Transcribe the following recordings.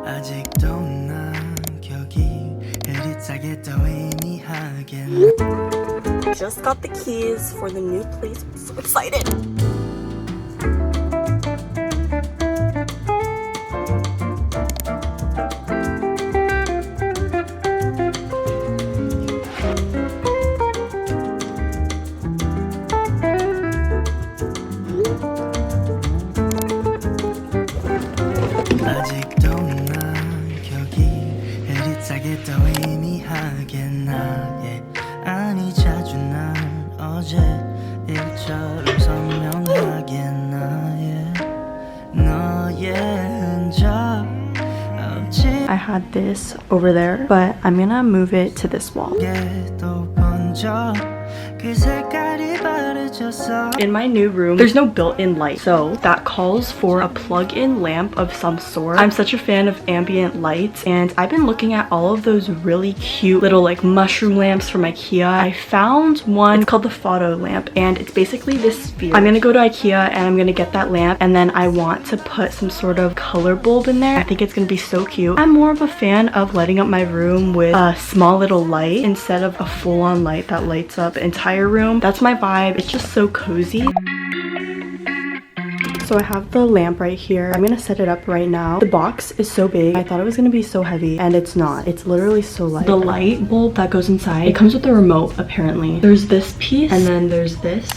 아직도 난 격이 흐릿하게 더 의미하게. Just got the keys for the new place. I'm so excited. 아직도 난 격이 흐릿하게 더 의미하게 나의 아니 자주 난 어제 일처럼 선명하게 너의 흔적 없지. I had this over there, but I'm gonna move it to this wall. 또 번져 그 색깔이 바래졌어. In my new room, there's no built-in light, so that calls for a plug-in lamp of some sort. I'm such a fan of ambient lights, and I've been looking at all of those really cute little like mushroom lamps from IKEA. I found one, it's called the photo lamp, and it's basically this sphere. I'm gonna go to IKEA and I'm gonna get that lamp, and then I want to put some sort of color bulb in there. I think it's gonna be so cute. I'm more of a fan of lighting up my room with a small little light instead of a full-on light that lights up the entire room. That's my vibe. It's just so cozy. So I have the lamp right here. I'm gonna set it up right now. The box is so big. I thought it was gonna be so heavy, and it's not. It's literally so light. The light bulb that goes inside, it comes with the remote apparently. There's this piece, and then there's this.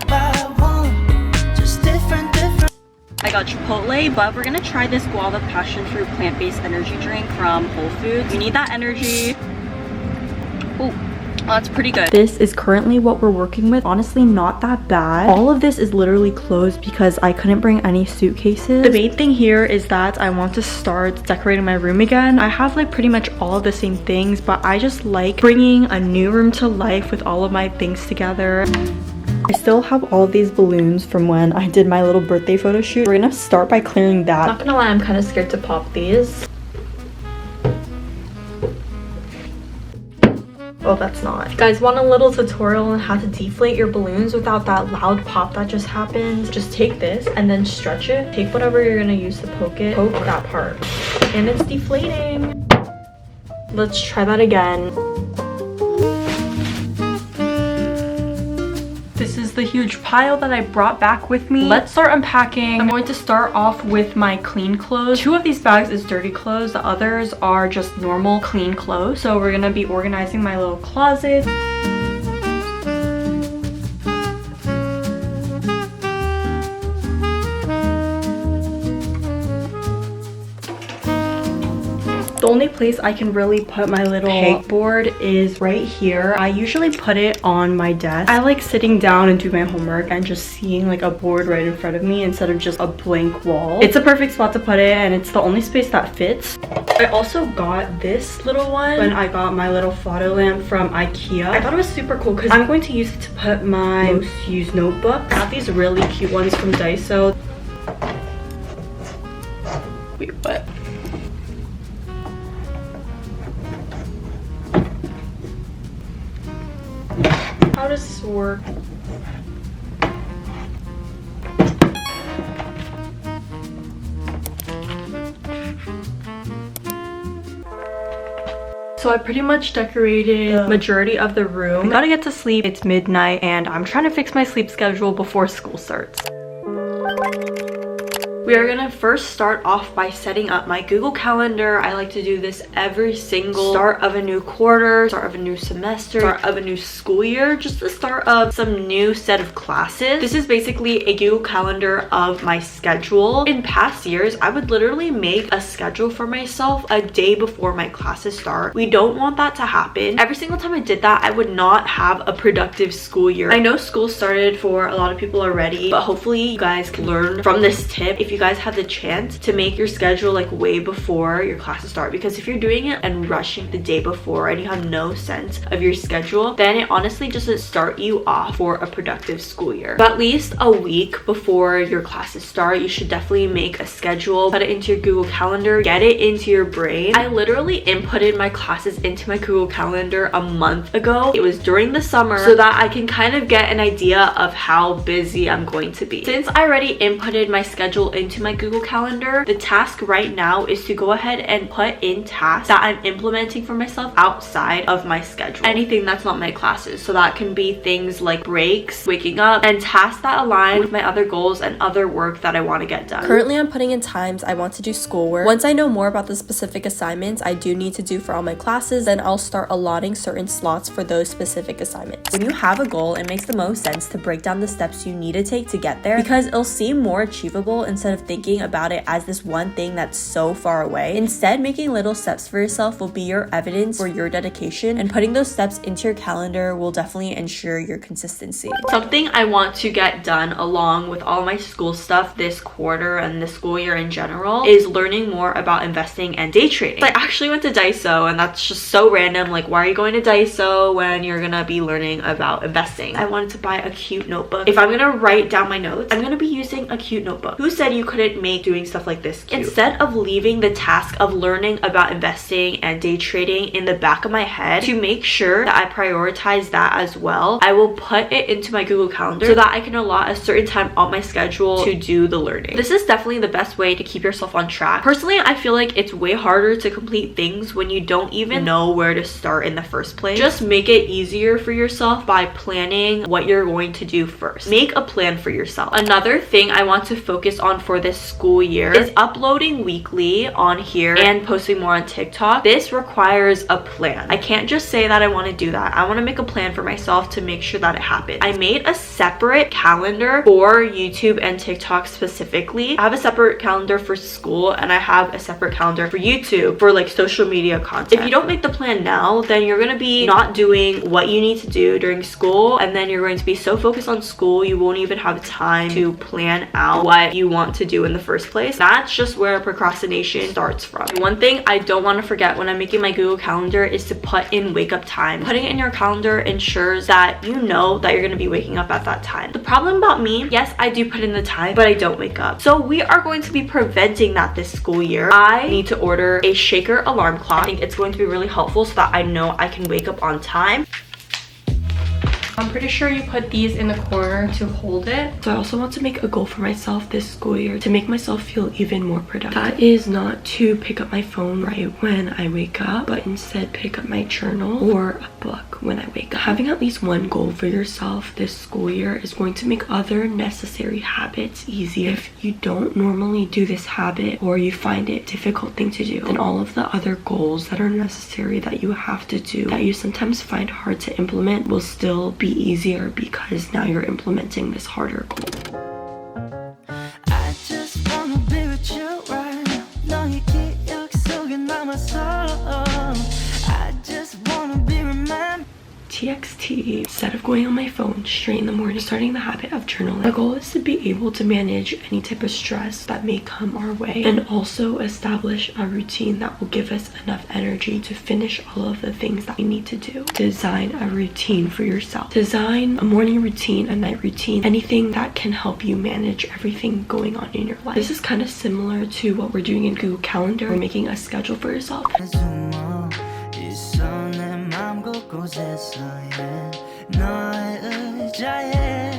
I got Chipotle, but we're gonna try this guava passion fruit plant-based energy drink from Whole Foods. You need that energy. Oh, that's pretty good. This is currently what we're working with. Honestly, not that bad. All of this is literally closed because I couldn't bring any suitcases. The main thing here is that I want to start decorating my room again. I have like pretty much all of the same things, but I just like bringing a new room to life with all of my things together. I still have all of these balloons from when I did my little birthday photo shoot. We're gonna start by clearing that. Not gonna lie, I'm kind of scared to pop these. Oh, that's not. If you guys want a little tutorial on how to deflate your balloons without that loud pop that just happened, just take this and then stretch it. Take whatever you're gonna use to poke it. Poke that part. And it's deflating. Let's try that again. This is the huge pile that I brought back with me. Let's start unpacking. I'm going to start off with my clean clothes. 2 of these bags is dirty clothes. The others are just normal clean clothes. So we're gonna be organizing my little closet. The only place I can really put my little pegboard is right here. I usually put it on my desk. I like sitting down and do my homework and just seeing like a board right in front of me instead of just a blank wall. It's a perfect spot to put it, and it's the only space that fits. I also got this little one when I got my little photo lamp from IKEA. I thought it was super cool because I'm going to use it to put my most used notebook. I got these really cute ones from Daiso. Wait, what? How does this work? So I pretty much decorated the majority of the room. I gotta get to sleep. It's midnight and I'm trying to fix my sleep schedule before school starts. We are gonna first start off by setting up my Google Calendar. I like to do this every single start of a new quarter, start of a new semester, start of a new school year, just the start of some new set of classes. This is basically a Google Calendar of my schedule. In past years, I would literally make a schedule for myself a day before my classes start. We don't want that to happen. Every single time I did that, I would not have a productive school year. I know school started for a lot of people already, but hopefully you guys can learn from this tip if you guys have the chance to make your schedule like way before your classes start, because if you're doing it and rushing the day before and you have no sense of your schedule, then it honestly doesn't start you off for a productive school year. But at least a week before your classes start, you should definitely make a schedule, put it into your Google Calendar, get it into your brain. I literally inputted my classes into my Google Calendar a month ago. It was during the summer, so that I can kind of get an idea of how busy I'm going to be. Since I already inputted my schedule into into my Google Calendar. The task right now is to go ahead and put in tasks that I'm implementing for myself outside of my schedule. Anything that's not my classes. So that can be things like breaks, waking up, and tasks that align with my other goals and other work that I want to get done. Currently, I'm putting in times I want to do schoolwork. Once I know more about the specific assignments I do need to do for all my classes, then I'll start allotting certain slots for those specific assignments. When you have a goal, it makes the most sense to break down the steps you need to take to get there, because it'll seem more achievable instead of thinking about it as this one thing that's so far away. Instead, making little steps for yourself will be your evidence for your dedication, and putting those steps into your calendar will definitely ensure your consistency. Something I want to get done along with all my school stuff this quarter and the school year in general is learning more about investing and day trading. I actually went to Daiso, and that's just so random. Like, why are you going to Daiso when you're gonna be learning about investing? I wanted to buy a cute notebook. If I'm gonna write down my notes, I'm gonna be using a cute notebook. Who said you couldn't make doing stuff like this cute? Instead of leaving the task of learning about investing and day trading in the back of my head, to make sure that I prioritize that as well, I will put it into my Google Calendar so that I can allot a certain time on my schedule to do the learning. This is definitely the best way to keep yourself on track. Personally, I feel like it's way harder to complete things when you don't even know where to start in the first place. Just make it easier for yourself by planning what you're going to do first. Make a plan for yourself. Another thing I want to focus on for this school year is uploading weekly on here and posting more on TikTok. This requires a plan. I can't just say that I want to do that. I want to make a plan for myself to make sure that it happens. I made a separate calendar for YouTube and TikTok specifically. I have a separate calendar for school, and I have a separate calendar for YouTube for like social media content. If you don't make the plan now, then you're going to be not doing what you need to do during school, and then you're going to be so focused on school you won't even have time to plan out what you want to do in the first place. That's just where procrastination starts from. One thing I don't want to forget when I'm making my Google Calendar is to put in wake up time. Putting it in your calendar ensures that you know that you're going to be waking up at that time. The problem about me, yes, I do put in the time, but I don't wake up. So we are going to be preventing that this school year. I need to order a shaker alarm clock. I think it's going to be really helpful so that I know I can wake up on time. I'm pretty sure you put these in the corner to hold it. So I also want to make a goal for myself this school year to make myself feel even more productive. That is not to pick up my phone right when I wake up, but instead pick up my journal or a book when I wake up. Having at least one goal for yourself this school year is going to make other necessary habits easier. If you don't normally do this habit, or you find it a difficult thing to do, then all of the other goals that are necessary that you have to do, that you sometimes find hard to implement, will still be easier because now you're implementing this harder goal. I just wanna be with you right now. 너의 기억 속에 남아서 I just wanna be remembered. TXT, instead of going on my phone straight in the morning, starting the habit of journaling. The goal is to be able to manage any type of stress that may come our way, and also establish a routine that will give us enough energy to finish all of the things that we need to do. Design a routine for yourself. Design a morning routine, a night routine, anything that can help you manage everything going on in your life. This is kind of similar to what we're doing in Google Calendar. We're making a schedule for yourself. 숨어 있어 내 맘 곳곳에서 너의 의자에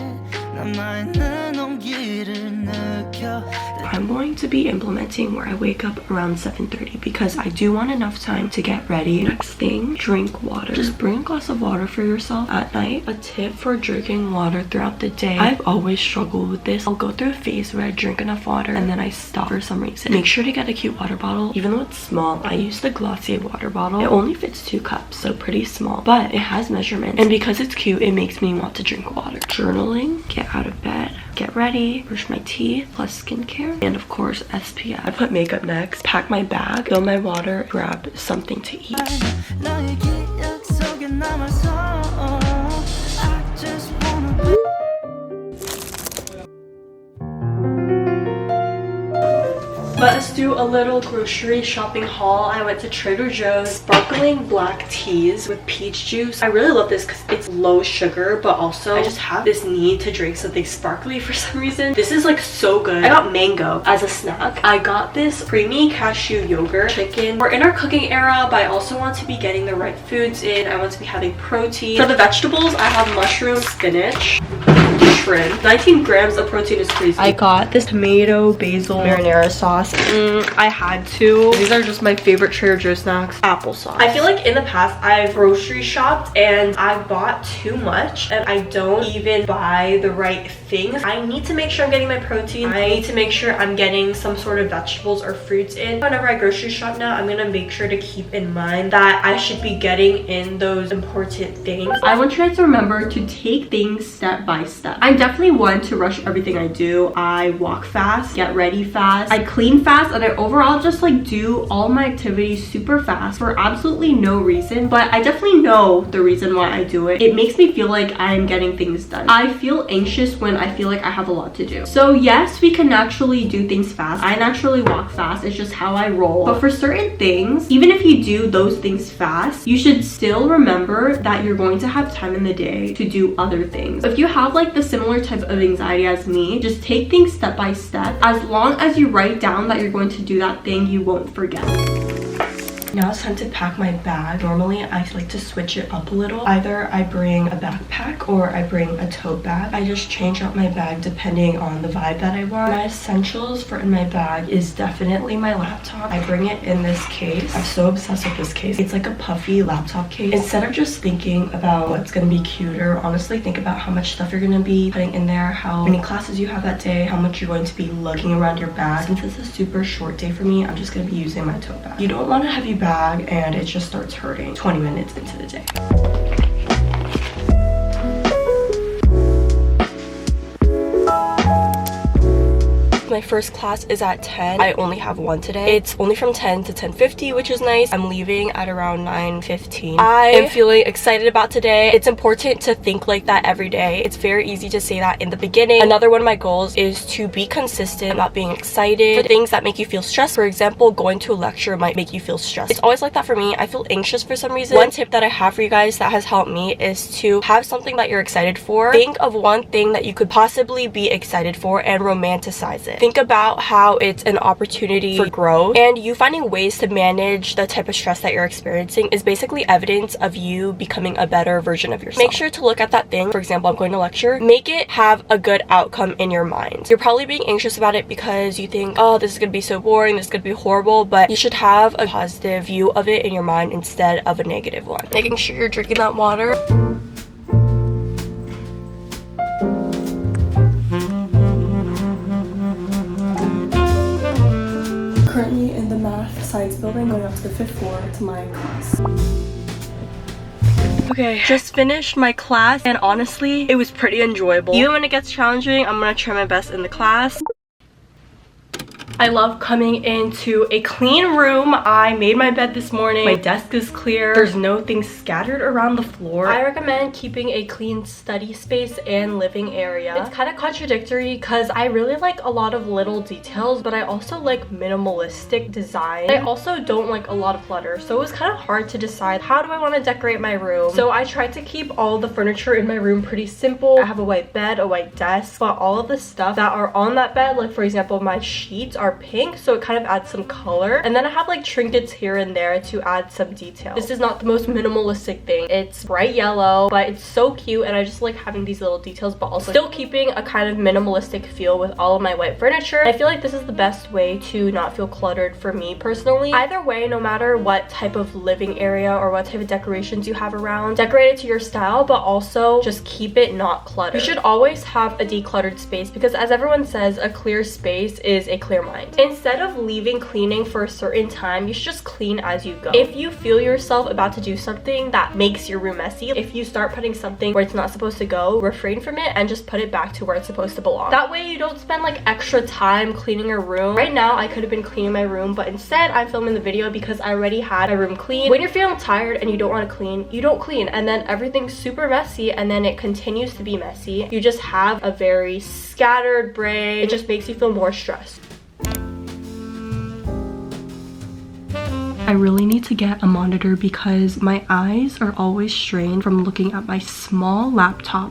남아있는 온기를 느껴. I'm going to be implementing where I wake up around 7:30 because I do want enough time to get ready. Next thing, drink water. Just bring a glass of water for yourself at night. A tip for drinking water throughout the day. I've always struggled with this. I'll go through a phase where I drink enough water and then I stop for some reason. Make sure to get a cute water bottle. Even though it's small, I use the Glossier water bottle. It only fits 2 cups, so pretty small, but it has measurements. And because it's cute, it makes me want to drink water. Journaling, get out of bed, get ready, brush my teeth, plus skincare, and of course SPF. I put makeup next, pack my bag, fill my water, grab something to eat. 너의 기억 속에 남아서 I just wanna be. Let us do a little grocery shopping haul. I went to Trader Joe's. Sparkling black teas with peach juice. I really love this because it's low sugar, but also I just have this need to drink something sparkly for some reason. This is like so good. I got mango as a snack. I got this creamy cashew yogurt chicken. We're in our cooking era, but I also want to be getting the right foods in. I want to be having protein. For the vegetables, I have mushroom, spinach, different. 19 grams of protein is crazy. I got this tomato basil marinara sauce. I had to. These are just my favorite Trader Joe snacks. Applesauce. I feel like in the past I've grocery shopped and I bought too much and I don't even buy the right things. I need to make sure I'm getting my protein. I need to make sure I'm getting some sort of vegetables or fruits in. Whenever I grocery shop now, I'm gonna make sure to keep in mind that I should be getting in those important things. I want you guys to remember to take things step by step. I'm definitely one to rush everything I do. I walk fast, get ready fast, I clean fast, and I overall just like do all my activities super fast for absolutely no reason, but I definitely know the reason why I do it. It makes me feel like I'm getting things done. I feel anxious when I feel like I have a lot to do. So yes, we can naturally do things fast. I naturally walk fast. It's just how I roll. But for certain things, even if you do those things fast, you should still remember that you're going to have time in the day to do other things. If you have like the similar type of anxiety as me, just take things step by step. As long as you write down that you're going to do that thing, you won't forget. Now it's time to pack my bag. Normally I like to switch it up a little. Either I bring a backpack or I bring a tote bag. I just change out my bag depending on the vibe that I want. My essentials for in my bag is definitely my laptop. I bring it in this case. I'm so obsessed with this case. It's like a puffy laptop case. Instead of just thinking about what's gonna be cuter, honestly think about how much stuff you're gonna be putting in there, how many classes you have that day, how much you're going to be lugging around your bag. Since it's a super short day for me, I'm just gonna be using my tote bag. You don't want to have your bag and it just starts hurting 20 minutes into the day. My first class is at 10. I only have one today. It's only from 10 to 10:50, which is nice. I'm leaving at around 9:15. I am feeling excited about today. It's important to think like that every day. It's very easy to say that in the beginning. Another one of my goals is to be consistent about being excited for things that make you feel stressed. For example, going to a lecture might make you feel stressed. It's always like that for me. I feel anxious for some reason. One tip that I have for you guys that has helped me is to have something that you're excited for. Think of one thing that you could possibly be excited for and romanticize it. Think about how it's an opportunity for growth, and you finding ways to manage the type of stress that you're experiencing is basically evidence of you becoming a better version of yourself. Make sure to look at that thing. For example, I'm going to lecture. Make it have a good outcome in your mind. You're probably being anxious about it because you think, oh, this is gonna be so boring, this is gonna be horrible, but you should have a positive view of it in your mind instead of a negative one. Making sure you're drinking that water. Currently in the math science building, going up to the 5th floor to my class. Okay, just finished my class and honestly, it was pretty enjoyable. Even when it gets challenging, I'm gonna try my best in the class. I love coming into a clean room. I made my bed this morning. My desk is clear. There's no things scattered around the floor. I recommend keeping a clean study space and living area. It's kind of contradictory because I really like a lot of little details, but I also like minimalistic design. I also don't like a lot of clutter, so it was kind of hard to decide how do I want to decorate my room. So I tried to keep all the furniture in my room pretty simple. I have a white bed, a white desk, but all of the stuff that are on that bed, like for example, my sheets are pink, so it kind of adds some color, and then I have like trinkets here and there to add some detail. This is not the most minimalistic thing. It's bright yellow, but it's so cute, and I just like having these little details, but also still keeping a kind of minimalistic feel with all of my white furniture. I feel like this is the best way to not feel cluttered for me personally. Either way, no matter what type of living area or what type of decorations you have around, decorate it to your style, but also just keep it not cluttered. You should always have a decluttered space because, as everyone says, a clear space is a clear mind. Instead of leaving cleaning for a certain time, you should just clean as you go. If you feel yourself about to do something that makes your room messy, if you start putting something where it's not supposed to go, refrain from it and just put it back to where it's supposed to belong. That way you don't spend like extra time cleaning your room. Right now I could have been cleaning my room, but instead I'm filming the video because I already had my room clean. When you're feeling tired and you don't want to clean, you don't clean, and then everything's super messy, and then it continues to be messy. You just have a very scattered brain. It just makes you feel more stressed. I really need to get a monitor because my eyes are always strained from looking at my small laptop.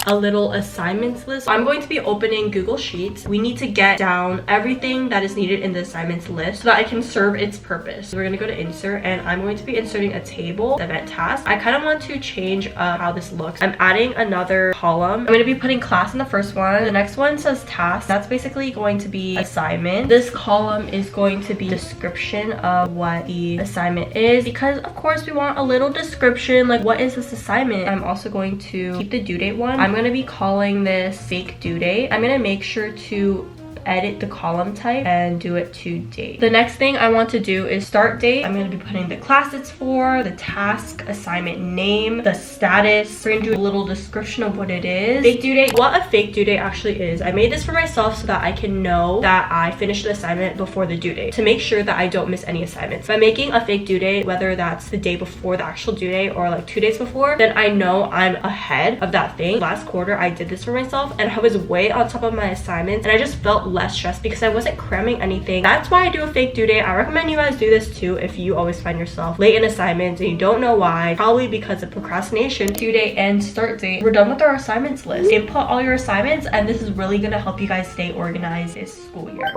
a little assignments list. I'm going to be opening Google Sheets. We need to get down everything that is needed in the assignments list so that I can serve its purpose. So we're going to go to insert, and I'm going to be inserting a table, event task. I kind of want to change how this looks. I'm adding another column. I'm going to be putting class in the first one. The next one says task. That's basically going to be assignment. This column is going to be description of what the assignment is, because of course we want a little description, like what is this assignment. I'm also going to keep the due date one. I'm going to be calling this fake due date. I'm going to make sure to edit the column type and do it to date. The next thing I want to do is start date. I'm going to be putting the class it's for, the task, assignment name, the status. We're going to do a little description of what it is. Fake due date. What a fake due date actually is. I made this for myself so that I can know that I finished the assignment before the due date, to make sure that I don't miss any assignments. By making a fake due date, whether that's the day before the actual due date or like 2 days before, then I know I'm ahead of that thing. Last quarter I did this for myself and I was way on top of my assignments, and I just felt less stressed because I wasn't cramming anything. That's why I do a fake due date. I recommend you guys do this too if you always find yourself late in assignments and you don't know why. Probably because of procrastination. Due date and start date. We're done with our assignments list. Input all your assignments, and this is really gonna help you guys stay organized this school year.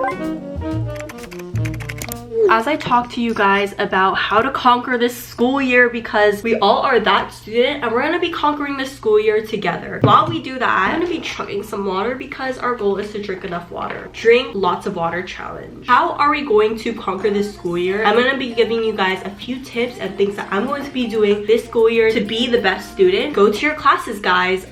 As I talk to you guys about how to conquer this school year, because we all are that student and we're going to be conquering this school year together. While we do that, I'm going to be chugging some water because our goal is to drink enough water. Drink lots of water challenge. How are we going to conquer this school year? I'm going to be giving you guys a few tips and things that I'm going to be doing this school year to be the best student. Go to your classes, guys.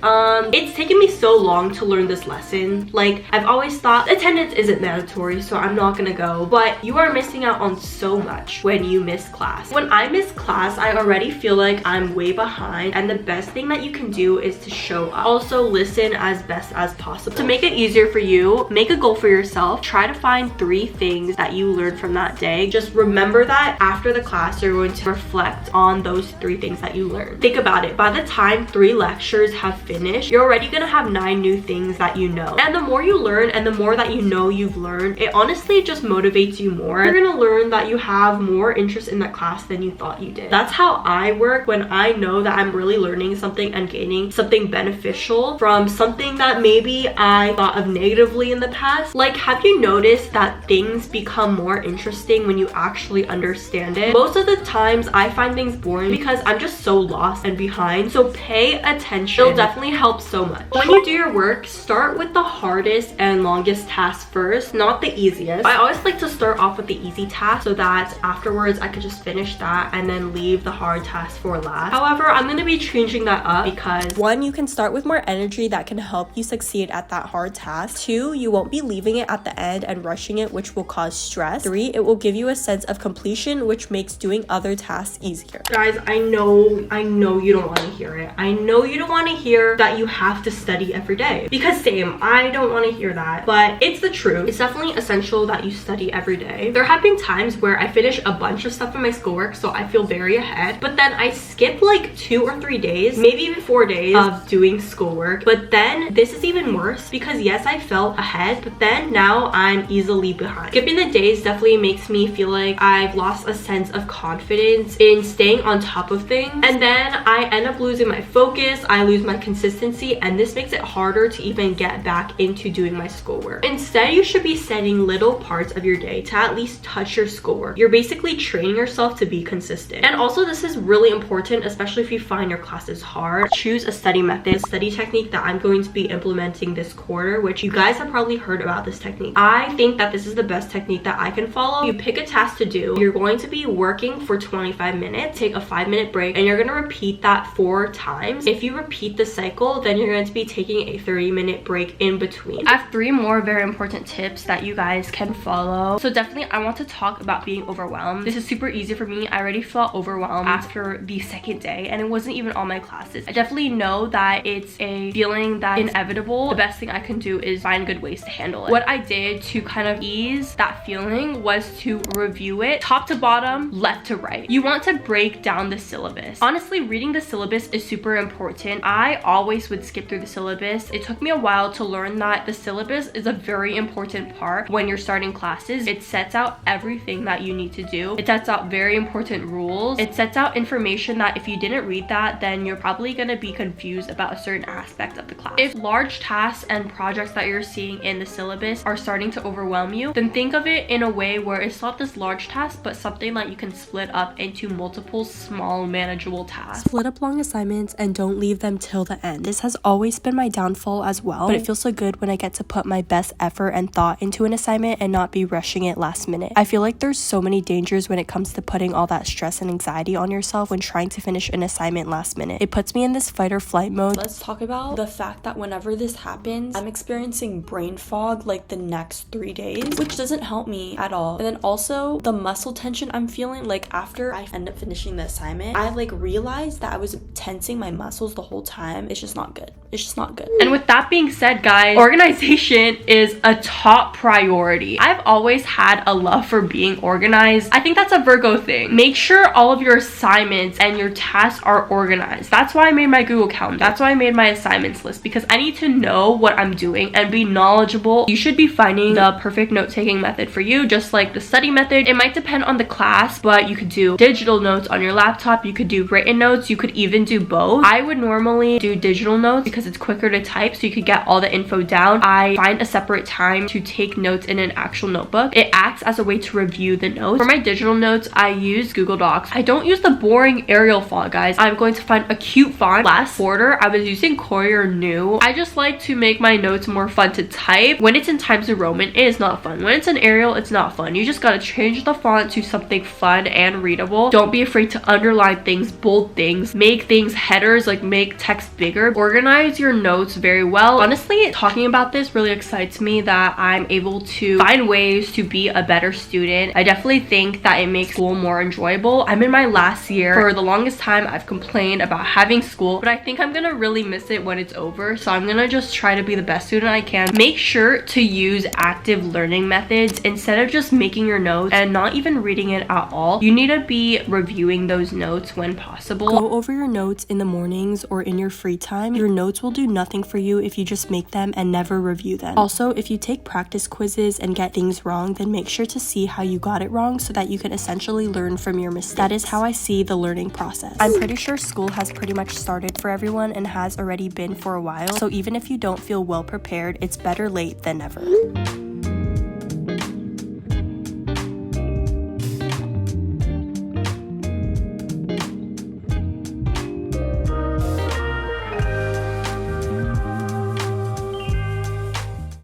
It's taken me so long to learn this lesson. Like, I've always thought attendance isn't mandatory, so I'm not going to go. But you are missing out on so much when you miss class. When I miss class, I already feel like I'm way behind, and the best thing that you can do is to show up. Also, listen as best as possible. To make it easier for you, make a goal for yourself. Try to find 3 things that you learned from that day. Just remember that after the class, you're going to reflect on those 3 things that you learned. Think about it. By the time 3 lectures have finished, you're already gonna have 9 new things that you know. And the more you learn and the more that you know you've learned, it honestly just motivates you more. You're gonna learn that you have more interest in that class than you thought you did. That's how I work when I know that I'm really learning something and gaining something beneficial from something that maybe I thought of negatively in the past. Like, have you noticed that things become more interesting when you actually understand it? Most of the times I find things boring because I'm just so lost and behind. So pay attention. It'll definitely help so much. When you do your work, start with the hardest and longest task first, not the easiest. I always like to start off with the easy task so that afterwards I could just finish that and then leave the hard task for last. However, I'm going to be changing that up because 1, you can start with more energy that can help you succeed at that hard task. 2, you won't be leaving it at the end and rushing it, which will cause stress. 3, it will give you a sense of completion, which makes doing other tasks easier. Guys, I know you don't want to hear it. I know you don't want to hear that you have to study every day, because same, I don't want to hear that, but it's the truth. It's definitely essential that you study every day. There have been times where I finish a bunch of stuff in my schoolwork, so I feel very ahead, but then I skip like 2 or 3 days, maybe even 4 days of doing schoolwork. But then this is even worse because yes, I felt ahead, but then now I'm easily behind. Skipping the days definitely makes me feel like I've lost a sense of confidence in staying on top of things, and then I end up losing my focus, I lose my consistency, and this makes it harder to even get back into doing my schoolwork. Instead, you should be setting little parts of your day to at least touch your schoolwork. You're basically training yourself to be consistent. And also, this is really important, especially if you find your classes hard. Choose a study method, a study technique that I'm going to be implementing this quarter, which you guys have probably heard about this technique. I think that this is the best technique that I can follow. You pick a task to do. You're going to be working for 25 minutes, take a 5-minute break, and you're going to repeat that 4 times. If you repeat the cycle, then you're going to be taking a 30-minute break in between. I have 3 more very important tips that you guys can follow. So definitely, I want to talk about being overwhelmed. This is super easy for me. I already felt overwhelmed after the 2nd day, and it wasn't even all my classes. I definitely know that it's a feeling that's inevitable. The best thing I can do is find good ways to handle it. What I did to kind of ease that feeling was to review it top to bottom, left to right. You want to break down the syllabus. Honestly, reading the syllabus is super important. I always would skip through the syllabus. It took me a while to learn that the syllabus is a very important part when you're starting classes. It sets out everything everything that you need to do. It sets out very important rules. It sets out information that if you didn't read that, then you're probably going to be confused about a certain aspect of the class. If large tasks and projects that you're seeing in the syllabus are starting to overwhelm you, then think of it in a way where it's not this large task, but something that you can split up into multiple small manageable tasks. Split up long assignments and don't leave them till the end. This has always been my downfall as well, but it feels so good when I get to put my best effort and thought into an assignment and not be rushing it last minute. I feel like there's so many dangers when it comes to putting all that stress and anxiety on yourself when trying to finish an assignment last minute. It puts me in this fight or flight mode. Let's talk about the fact that whenever this happens, I'm experiencing brain fog like the next 3 days, which doesn't help me at all. And then also the muscle tension I'm feeling, like after I end up finishing the assignment, I like realized that I was tensing my muscles the whole time. It's just not good. It's just not good. And with that being said, guys, organization is a top priority. I've always had a love for being organized. I think that's a Virgo thing. Make sure all of your assignments and your tasks are organized. That's why I made my Google Calendar. That's why I made my assignments list, because I need to know what I'm doing and be knowledgeable. You should be finding the perfect note-taking method for you, just like the study method. It might depend on the class, but you could do digital notes on your laptop. You could do written notes. You could even do both. I would normally do digital notes because it's quicker to type, so you could get all the info down. I find a separate time to take notes in an actual notebook. It acts as a way to review the notes. For my digital notes, I use Google Docs. I don't use the boring Arial font, guys. I'm going to find a cute font. Last quarter, I was using Courier New. I just like to make my notes more fun to type. When it's in Times New Roman, it is not fun. When it's in Arial, it's not fun. You just gotta change the font to something fun and readable. Don't be afraid to underline things, bold things, make things headers, like make text bigger. Organize your notes very well. Honestly, talking about this really excites me that I'm able to find ways to be a better student. I definitely think that it makes school more enjoyable. I'm in my last year. For the longest time, I've complained about having school, but I think I'm gonna really miss it when it's over. So I'm gonna just try to be the best student I can. Make sure to use active learning methods instead of just making your notes and not even reading it at all. You need to be reviewing those notes when possible. Go over your notes in the mornings or in your free time. Your notes will do nothing for you if you just make them and never review them. Also, if you take practice quizzes and get things wrong, then make sure to see how you got it wrong so that you can essentially learn from your mistakes. That is how I see the learning process. I'm pretty sure school has pretty much started for everyone and has already been for a while, so even if you don't feel well prepared, it's better late than never.